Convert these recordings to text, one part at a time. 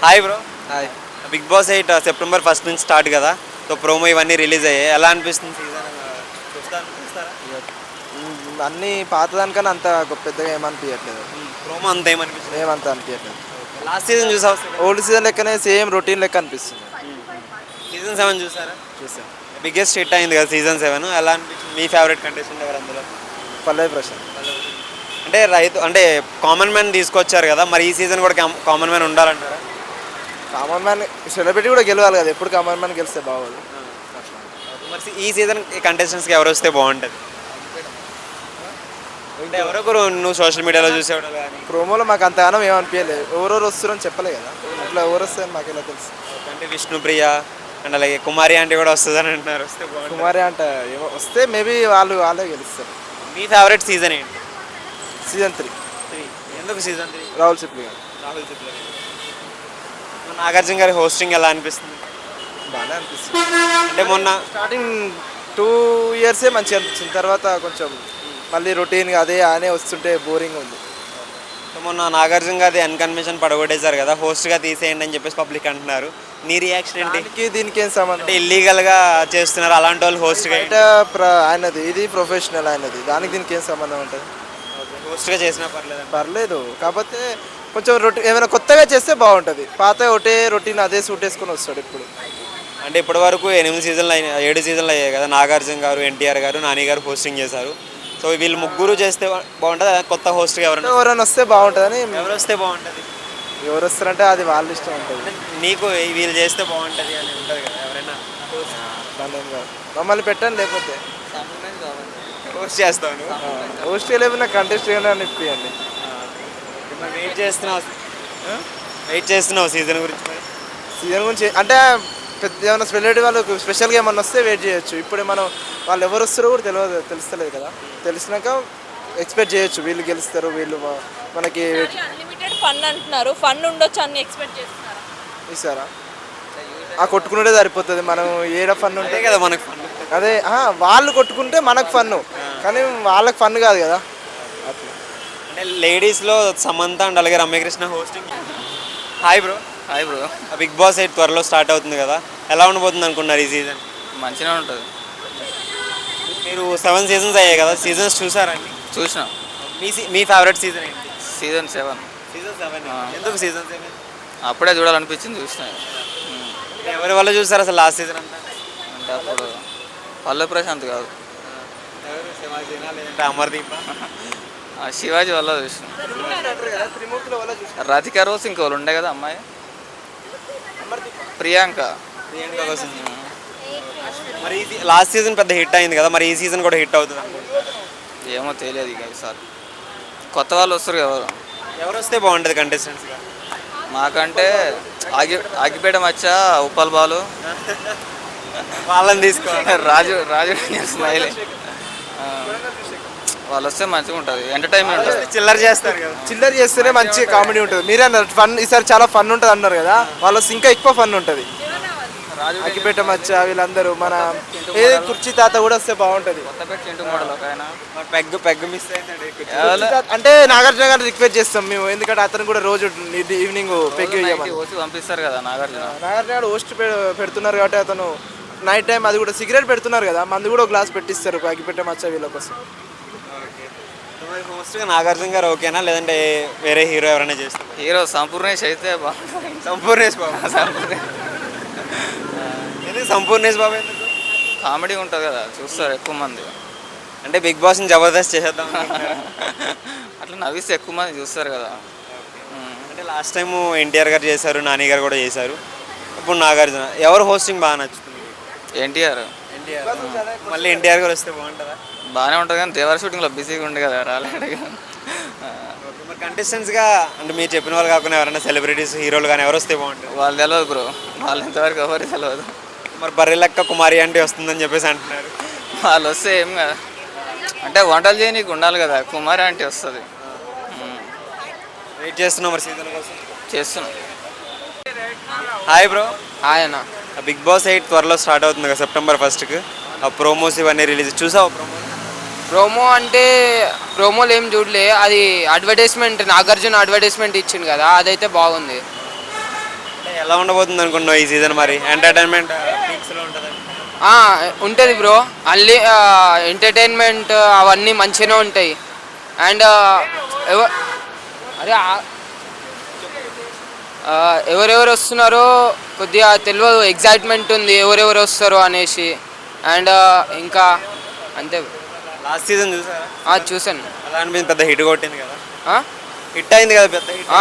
Hi bro. Hi. Bigg Boss 8 September 1 నుంచి start కదా. So promo ఇవన్నీ రిలీజ్ అయ్యాయి. ఎలా అనిపిస్తుంది సీజన్? చూస్తారా? అన్నీ పాతదానికన్నా అంత పెద్దగా ఏమనిపించట్లేదు. ప్రోమో అంత ఏమనిపిస్తుంది? ఏమంత అనిపించట్లేదు. లాస్ట్ సీజన్ చూసావు? ఓల్డ్ సీజన్ లెక్కనే సేమ్ రొటీన్ లెక్క అనిపిస్తుంది. సీజన్ 7 చూసారా? చూసాం. బిగ్గెస్ట్ హిట్ అయింది కదా సీజన్ 7. ఎలా అనిపించింది? మీ ఫేవరెట్ కంటెస్టెంట్ ఎవరు అందులో? పల్లవి ప్రశాంత్. అంటే కామన్ మ్యాన్ తీసుకొచ్చారు కదా, మరి ఈ సీజన్ కూడా కామన్ మ్యాన్ ఉండాలంటారా? కామన్ మ్యాన్ సెలబ్రిటీ కూడా గెలవాలి కదా, ఎప్పుడు కామన్ మ్యాన్ గెలిస్తే బాగోదు. మరి ఈ సీజన్ కంటెస్టెంట్స్కి ఎవరు వస్తే బాగుంటుంది? అంటే ఎవరొకరు నువ్వు సోషల్ మీడియాలో చూసేవాడు కానీ ప్రోమోలో మాకు అంతగానం ఏమనిపించలేదు. ఎవరెవరు వస్తారని చెప్పలే కదా, అట్లా ఎవరు వస్తారని మాకు ఎలా తెలుసు. అంటే విష్ణుప్రియ అండ్ అలాగే కుమారి ఆంటీ కూడా వస్తుందని అంటున్నారు. వస్తే బాగుంటుంది. కుమారి అంట ఏమో వస్తే మేబీ వాళ్ళే గెలుస్తారు. మీ ఫేవరెట్ సీజన్ ఏంటి? సీజన్ 3. ఎందుకు సీజన్ 3? రాహుల్ సిప్లి గారు. రాహుల్ సిప్లి. నాగార్జున గారి హోస్టింగ్ ఎలా అనిపిస్తుంది? బాగానే అనిపిస్తుంది. అంటే మొన్న స్టార్టింగ్ 2 ఇయర్సే మంచిగా అనిపించింది, తర్వాత కొంచెం మళ్ళీ రొటీన్గా అనే వస్తుంటే బోరింగ్ ఉంది. మొన్న నాగార్జున గారి అన్కన్వెన్షన్ పడగొట్టేశారు కదా, హోస్ట్గా తీసేయండి అని చెప్పేసి పబ్లిక్ అంటున్నారు. నీ రియాక్షన్ ఏంటి? దీనికి ఏం సంబంధం? అంటే ఇల్లీగల్గా చేస్తున్నారు అలాంటి వాళ్ళు హోస్ట్గా. ఆయనది ఇది ప్రొఫెషనల్, ఆయనది దానికి దీనికి ఏం సంబంధం ఉంటుంది? హోస్ట్గా చేసినా పర్లేదు, కాకపోతే కొంచెం ఏమైనా కొత్తగా చేస్తే బాగుంటుంది. పాత ఒకటే రొటీన్ అదే సూట్ వేసుకొని వస్తాడు ఇప్పుడు. అంటే ఇప్పటి వరకు 8 సీజన్లు అయినా 7 సీజన్లు అయ్యాయి కదా, నాగార్జున గారు, ఎన్టీఆర్ గారు, నాని గారు హోస్టింగ్ చేశారు. సో వీళ్ళు ముగ్గురు చేస్తే బాగుంటుంది. కొత్త హోస్ట్గా ఎవరైనా వస్తే బాగుంటుందని. ఎవరు వస్తే బాగుంటుంది? ఎవరు వస్తారంటే అది వాళ్ళ ఇష్టం ఉంటుంది. నీకు వీళ్ళు చేస్తే బాగుంటుంది అని ఉంటుంది కదా ఎవరైనా? మమ్మల్ని పెట్టండి, లేకపోతే హోస్ట్ చేస్తాను. హోస్ట్ లేకపోతే కంటెస్ట్ అని ఇప్పియండి. వెయిట్ చేస్తున్నావు సీజన్ గురించి? సీజన్ గురించి అంటే పెద్ద ఏమైనా సెలబ్రిటీ వాళ్ళకి స్పెషల్గా ఏమన్నా వస్తే వెయిట్ చేయొచ్చు. ఇప్పుడు మనం వాళ్ళు ఎవరు వస్తారో కూడా తెలుస్తలేదు కదా, తెలిసినాక ఎక్స్పెక్ట్ చేయొచ్చు వీళ్ళు గెలుస్తారు, వీళ్ళు మనకి అన్లిమిటెడ్ ఫన్ అంటున్నారు. ఫన్ ఉండొచ్చు అని ఎక్స్పెక్ట్ చేస్తున్నారా? ఇస్తారా? కొట్టుకునేదే సరిపోతుంది. మనం ఏడ ఫన్ ఉంటే కదా మనకు. అదే వాళ్ళు కొట్టుకుంటే మనకు ఫన్, కానీ వాళ్ళకి ఫన్ కాదు కదా అట్లా. అంటే లేడీస్లో సమంత అండ్ అలాగే Ramyakrishna hosting. Hi bro. Hi bro. Big Boss 8 త్వరలో స్టార్ట్ అవుతుంది కదా, ఎలా ఉండబోతుంది అనుకున్నారు ఈ సీజన్? మంచిగా ఉంటుంది. మీరు 7 సీజన్స్ అయ్యాయి కదా, సీజన్స్ చూసారండి? చూసిన. మీ ఫేవరెట్ సీజన్ ఏంటి? సీజన్ 7. సీజన్ 7. ఎందుకు సీజన్ 7? అప్పుడే చూడాలనిపించింది, చూసిన. ఎవరి వల్ల చూసారు అసలు లాస్ట్ సీజన్ అంతా? అంటే అప్పుడు పల్లవి ప్రశాంత్ కాదు, అమర్దీప్, శివాజీ వల్ల చూసిన. రాధికా రోజ్ ఇంకోళ్ళు ఉండే కదా అమ్మాయి, ప్రియాంక. మరి లాస్ట్ సీజన్ పెద్ద హిట్ అయింది కదా, మరి ఈ సీజన్ కూడా హిట్ అవుతుంది? ఏమో తెలియదు ఇక ఈసారి కొత్త వాళ్ళు వస్తారు కదా. ఎవరు వస్తే బాగుంటుంది కంటెస్టెంట్స్గా? మాకంటే అగిపేట మచ్చ, ఉప్పల్ బాలు, వాళ్ళని తీసుకోవాలి. రాజు స్మైల్, వాళ్ళు వస్తే మంచిగా ఉంటుంది, ఎంటర్టైన్మెంట్ ఉంటుంది. చిల్లర చేస్తారు కదా, చిల్లర చేస్తేనే మంచి కామెడీ ఉంటుంది. మీరే అన్నారు ఫన్ ఈసారి చాలా ఫన్ ఉంటుంది అన్నారు కదా, వాళ్ళు ఇంకా ఎక్కువ ఫన్ ఉంటుంది. అగ్గిపేట మచ్చ వీళ్ళందరూ, మన ఏది కుర్చీ తాత కూడా వస్తే బాగుంటుంది. పెగ్ మిస్ అంటే నాగార్జున గారిని రిక్వెస్ట్ చేస్తాం మేము, ఎందుకంటే అతను కూడా రోజు ఈవినింగ్ పెగ్ పంపిస్తారు కదా. నాగార్జున గారు హోస్ట్ పెడుతున్నారు కాబట్టి అతను నైట్ టైం అది కూడా సిగరెట్ పెడుతున్నారు కదా, మందు కూడా గ్లాస్ పెట్టిస్తారు అగ్గిపేట మచ్చ వీళ్ళ కోసం. హోస్ట్గా నాగార్జున గారు ఓకేనా, లేదంటే వేరే హీరో ఎవరైనా చేస్తారు? హీరో సంపూర్ణేష్ అయితే బాగుంటుంది. సంపూర్ణేష్ బాబు. సంపూర్ణేష్ బాబు ఎందుకు? కామెడీ ఉంటుంది కదా, చూస్తారు ఎక్కువ మంది. అంటే బిగ్ బాస్ని జబర్దస్త్ చేసేద్దాం అట్లా నవ్విస్తే ఎక్కువ మంది చూస్తారు కదా. అంటే లాస్ట్ టైం ఎన్టీఆర్ గారు చేశారు, నాని గారు కూడా చేశారు, ఇప్పుడు నాగార్జున. ఎవరు హోస్టింగ్ బాగా నచ్చుతుంది? ఎన్టీఆర్. మళ్ళీ ఎన్టీఆర్ గారు వస్తే బాగుంటుందా? బాగానే ఉంటుంది, కానీ దేవర షూటింగ్లో బిజీగా ఉండే కదా, రాలేడు. మరి కంటెస్టెంట్స్గా అంటే మీరు చెప్పిన వాళ్ళు కాకుండా ఎవరైనా సెలబ్రిటీస్, హీరోలు కానీ ఎవరు వస్తే బాగుంటుంది? వాళ్ళు తెలియదు బ్రో, వాళ్ళు ఎంతవరకు ఎవరికి తెలియదు. మరి బర్రె లెక్క కుమారి ఆంటీ వస్తుందని చెప్పేసి అంటున్నారు. వాళ్ళు వస్తే ఏం కదా, అంటే వంటలు చేయనీకి ఉండాలి కదా, కుమారి ఆంటీ వస్తుంది. వెయిట్ చేస్తున్నాం మరి సీజన్ కోసం. చేస్తున్నాం. Hi bro. ఆయన బిగ్ బాస్ 8 త్వరలో స్టార్ట్ అవుతుంది కదా, సెప్టెంబర్ 1కి. ఆ ప్రోమోస్ ఇవన్నీ రిలీజ్ చూసావు? ప్రోమో అంటే ప్రోమోలు ఏం చూడలే, అది అడ్వర్టైజ్మెంట్, నాగార్జున అడ్వర్టైజ్మెంట్ ఇచ్చింది కదా, అదైతే బాగుంది. ఎలా ఉండబోతుంది అనుకున్నావు ఈ సీజన్ మరి ఎంటర్టైన్మెంట్ పీక్స్లో ఉంటుంది ఉంటుంది బ్రో. అన్ని ఎంటర్టైన్మెంట్ అవన్నీ మంచిగానే ఉంటాయి. అండ్ అరే ఎవరెవరు వస్తున్నారో కొద్దిగా తెలియదు, ఎగ్జైట్మెంట్ ఉంది ఎవరెవరు వస్తారో అనేసి. అండ్ ఇంకా అంతే. లాస్ట్ సీజన్ చూసారా? చూసాను. అలా అనిపించింది, పెద్ద హిట్ కొట్టింది కదా, ఆ? హిట్ అయింది కదా, పెద్ద హిట్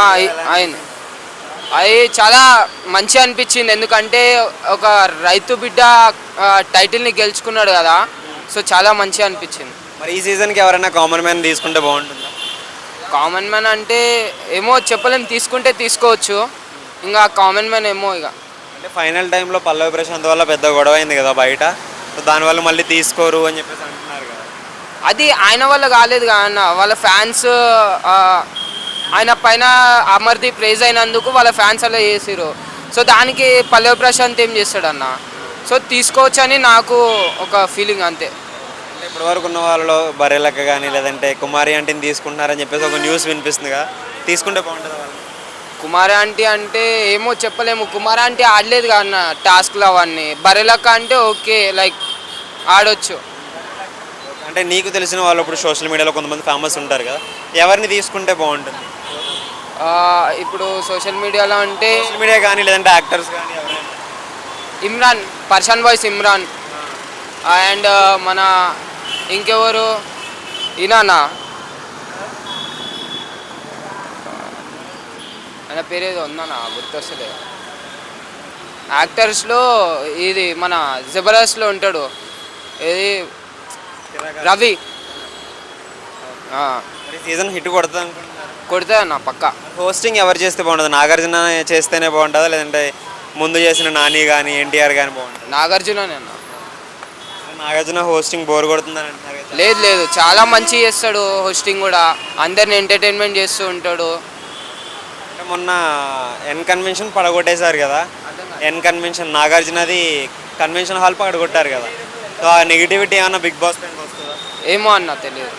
అయింది. అది చాలా మంచి అనిపించింది, ఎందుకంటే ఒక రైతు బిడ్డ టైటిల్ని గెలుచుకున్నాడు కదా, సో చాలా మంచి అనిపించింది. మరి ఈ సీజన్కి ఎవరైనా కామన్ మ్యాన్ తీసుకుంటే బాగుంటుందా? కామన్ మ్యాన్ అంటే ఏమో చెప్పలేం, తీసుకుంటే తీసుకోవచ్చు. ఇంకా కామన్ మ్యాన్ ఏమో ఇక. అంటే ఫైనల్ టైంలో పల్లవి ప్రశాంత్ వల్ల పెద్ద గొడవ అయింది కదా బయట, సో దానివల్ల మళ్ళీ తీసుకోరు అని చెప్పేసి అంటున్నారు కదా. అది ఆయన వల్ల కాలేదు కాదన్న, వాళ్ళ ఫ్యాన్స్ ఆయన పైన అమర్దీప్ ప్రైజ్ అయినందుకు వాళ్ళ ఫ్యాన్స్ అలా చేసిరు. సో దానికి పల్లవి ప్రశాంత్ ఏం చేస్తాడన్న, సో తీసుకోవచ్చని నాకు ఒక ఫీలింగ్ అంతే. అంటే ఇప్పటి వరకు ఉన్న వాళ్ళలో బర్రెలక్క కానీ లేదంటే కుమారి ఆంటీని తీసుకుంటున్నారని చెప్పేసి ఒక న్యూస్ వినిపిస్తుంది కదా, తీసుకుంటే బాగుంటుంది వాళ్ళు. కుమార్ ఆంటీ అంటే ఏమో చెప్పలేము, కుమార్ ఆంటీ ఆడలేదు కాదన్న టాస్క్లు అవన్నీ. బరెలక్క అంటే ఓకే, లైక్ ఆడొచ్చు. అంటే నీకు తెలిసిన వాళ్ళు ఇప్పుడు సోషల్ మీడియాలో కొంతమంది ఫేమస్ ఉంటారు కదా, ఎవరిని తీసుకుంటే బాగుంటుంది? ఇప్పుడు సోషల్ మీడియాలో అంటే సోషల్ మీడియా కానీ లేదంటే యాక్టర్స్ కానీ ఎవరైనా? ఇమ్రాన్, పర్షన్ బాయ్స్ ఇమ్రాన్. అండ్ మన ఇంకెవరు ఈనానా, ఆయన పేరేదో ఉందన్నా గుర్తొస్తుంది. యాక్టర్స్లో ఇది మన జబర్దస్త్లో ఉంటాడు, ఏది రవి. మరి సీజన్ హిట్ కొడుతుంది అనుకుంటున్నారు? కొడితే అన్న పక్క. హోస్టింగ్ ఎవరు చేస్తే బాగుంటుంది? నాగార్జున చేస్తేనే బాగుంటుందా లేదంటే ముందు చేసిన నాని కానీ ఎన్టీఆర్ కానీ బాగుంటుంది? నాగార్జుననే అన్న. నాగార్జున హోస్టింగ్ బోర్ కొడుతుందని అంటున్నారు కదా. లేదు లేదు, చాలా మంచి చేస్తాడు హోస్టింగ్ కూడా, అందరిని ఎంటర్టైన్మెంట్ చేస్తూ ఉంటాడు. అంటే మొన్న ఎన్ కన్వెన్షన్ పడగొట్టేశారు కదా, ఎన్ కన్వెన్షన్ నాగార్జునది కన్వెన్షన్ హాల్ పడగొట్టారు కదా, సో ఆ నెగిటివిటీ ఏమన్నా బిగ్ బాస్ పైన వస్తుందా? ఏమో అన్న తెలియదు.